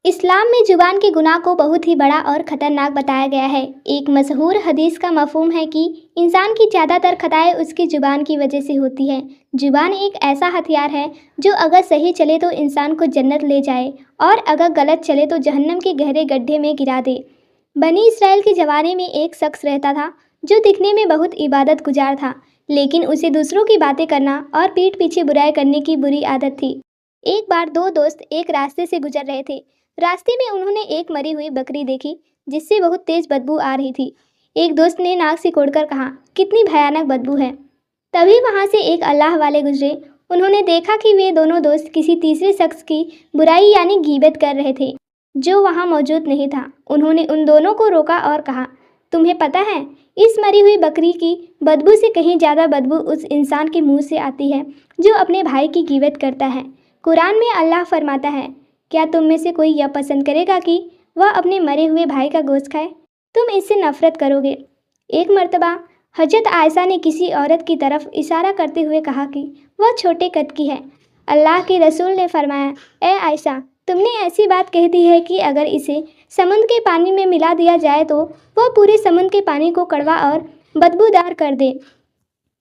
इस्लाम में जुबान के गुनाह को बहुत ही बड़ा और ख़तरनाक बताया गया है। एक मशहूर हदीस का मफ़हूम है कि इंसान की ज़्यादातर खताएं उसकी ज़ुबान की वजह से होती हैं। ज़ुबान एक ऐसा हथियार है जो अगर सही चले तो इंसान को जन्नत ले जाए और अगर गलत चले तो जहन्नम के गहरे गड्ढे में गिरा दे। बनी इसराइल के ज़माने में एक शख्स रहता था जो दिखने में बहुत इबादत गुजार था, लेकिन उसे दूसरों की बातें करना और पीठ पीछे बुराई करने की बुरी आदत थी। एक बार दो दोस्त एक रास्ते से गुजर रहे थे। रास्ते में उन्होंने एक मरी हुई बकरी देखी जिससे बहुत तेज बदबू आ रही थी। एक दोस्त ने नाक सिकोड़कर कहा, कितनी भयानक बदबू है। तभी वहां से एक अल्लाह वाले गुजरे। उन्होंने देखा कि वे दोनों दोस्त किसी तीसरे शख्स की बुराई यानी गीबत कर रहे थे जो वहां मौजूद नहीं था। उन्होंने उन दोनों को रोका और कहा, तुम्हें पता है इस मरी हुई बकरी की बदबू से कहीं ज़्यादा बदबू उस इंसान के मुंह से आती है जो अपने भाई की गीबत करता है। कुरान में अल्लाह फरमाता है, क्या तुम में से कोई यह पसंद करेगा कि वह अपने मरे हुए भाई का गोश्त खाए? तुम इससे नफरत करोगे। एक मर्तबा हजरत आयशा ने किसी औरत की तरफ इशारा करते हुए कहा कि वह छोटे कद की है। अल्लाह के रसूल ने फरमाया, ए आयशा, तुमने ऐसी बात कह दी है कि अगर इसे समुद्र के पानी में मिला दिया जाए तो वह पूरे समुद्र के पानी को कड़वा और बदबूदार कर दे।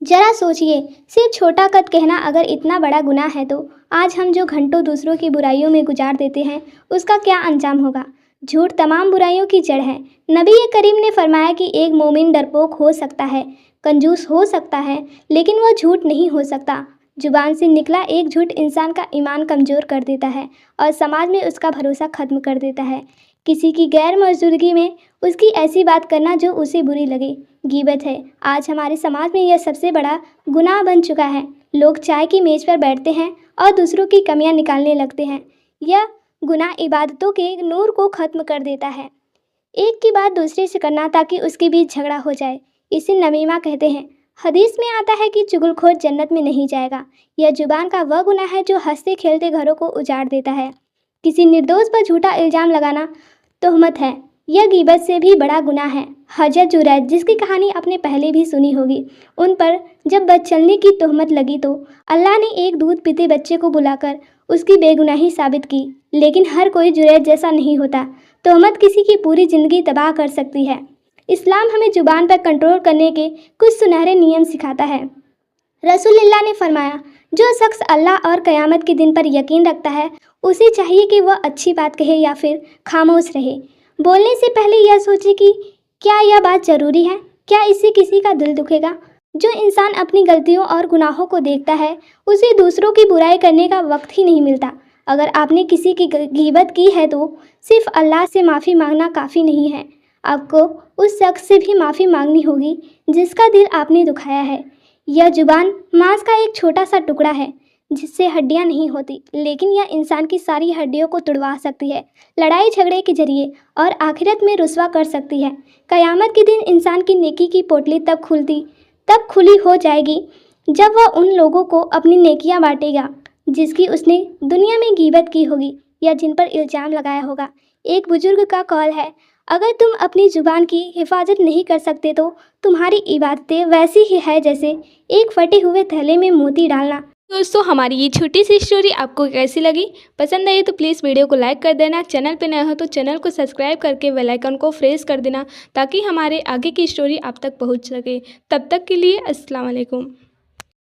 जरा सोचिए, सिर्फ छोटा कद कहना अगर इतना बड़ा गुनाह है तो आज हम जो घंटों दूसरों की बुराइयों में गुजार देते हैं उसका क्या अंजाम होगा। झूठ तमाम बुराइयों की जड़ है। नबी करीम ने फरमाया कि एक मोमिन डरपोक हो सकता है, कंजूस हो सकता है, लेकिन वह झूठ नहीं हो सकता। जुबान से निकला एक झूठ इंसान का ईमान कमज़ोर कर देता है और समाज में उसका भरोसा ख़त्म कर देता है। किसी की गैर मौजूदगी में उसकी ऐसी बात करना जो उसे बुरी लगे गीबत है। आज हमारे समाज में यह सबसे बड़ा गुनाह बन चुका है। लोग चाय की मेज़ पर बैठते हैं और दूसरों की कमियां निकालने लगते हैं। यह गुनाह इबादतों के नूर को ख़त्म कर देता है। एक की बात दूसरे से करना ताकि उसके बीच झगड़ा हो जाए, इसे नमीमा कहते हैं। हदीस में आता है कि चुगलखोर जन्नत में नहीं जाएगा। यह जुबान का वह गुनाह है जो हंसते खेलते घरों को उजाड़ देता है। किसी निर्दोष पर झूठा इल्ज़ाम लगाना तोहमत है। यह गीबत से भी बड़ा गुनाह है। हजरत जुरैज, जिसकी कहानी आपने पहले भी सुनी होगी, उन पर जब बदचलने की तोहमत लगी तो अल्लाह ने एक दूध पीते बच्चे को बुलाकर उसकी बेगुनाही साबित की। लेकिन हर कोई जुरैज जैसा नहीं होता। तोहमत किसी की पूरी ज़िंदगी तबाह कर सकती है। इस्लाम हमें जुबान पर कंट्रोल करने के कुछ सुनहरे नियम सिखाता है। रसूलुल्लाह ने फरमाया, जो शख्स अल्लाह और क़यामत के दिन पर यकीन रखता है उसे चाहिए कि वह अच्छी बात कहे या फिर खामोश रहे। बोलने से पहले यह सोचे कि क्या यह बात ज़रूरी है, क्या इससे किसी का दिल दुखेगा। जो इंसान अपनी गलतियों और गुनाहों को देखता है उसे दूसरों की बुराई करने का वक्त ही नहीं मिलता। अगर आपने किसी की गीबत की है तो सिर्फ अल्लाह से माफ़ी मांगना काफ़ी नहीं है, आपको उस शख्स से भी माफ़ी मांगनी होगी जिसका दिल आपने दुखाया है। यह जुबान मांस का एक छोटा सा टुकड़ा है जिससे हड्डियां नहीं होती, लेकिन यह इंसान की सारी हड्डियों को तुड़वा सकती है, लड़ाई झगड़े के जरिए, और आखिरत में रुस्वा कर सकती है। क़यामत के दिन इंसान की नेकी की पोटली तब खुली हो जाएगी जब वह उन लोगों को अपनी नेकियां बांटेगा जिसकी उसने दुनिया में गीबत की होगी या जिन पर इल्ज़ाम लगाया होगा। एक बुजुर्ग का कौल है, अगर तुम अपनी ज़ुबान की हिफाजत नहीं कर सकते तो तुम्हारी इबादतें वैसी ही है जैसे एक फटे हुए थैले में मोती डालना। दोस्तों, हमारी ये छोटी सी स्टोरी आपको कैसी लगी? पसंद आई तो प्लीज़ वीडियो को लाइक कर देना। चैनल पे नया हो तो चैनल को सब्सक्राइब करके बेल आइकन को प्रेस कर देना ताकि हमारे आगे की स्टोरी आप तक पहुंच सके। तब तक के लिए अस्सलाम वालेकुम।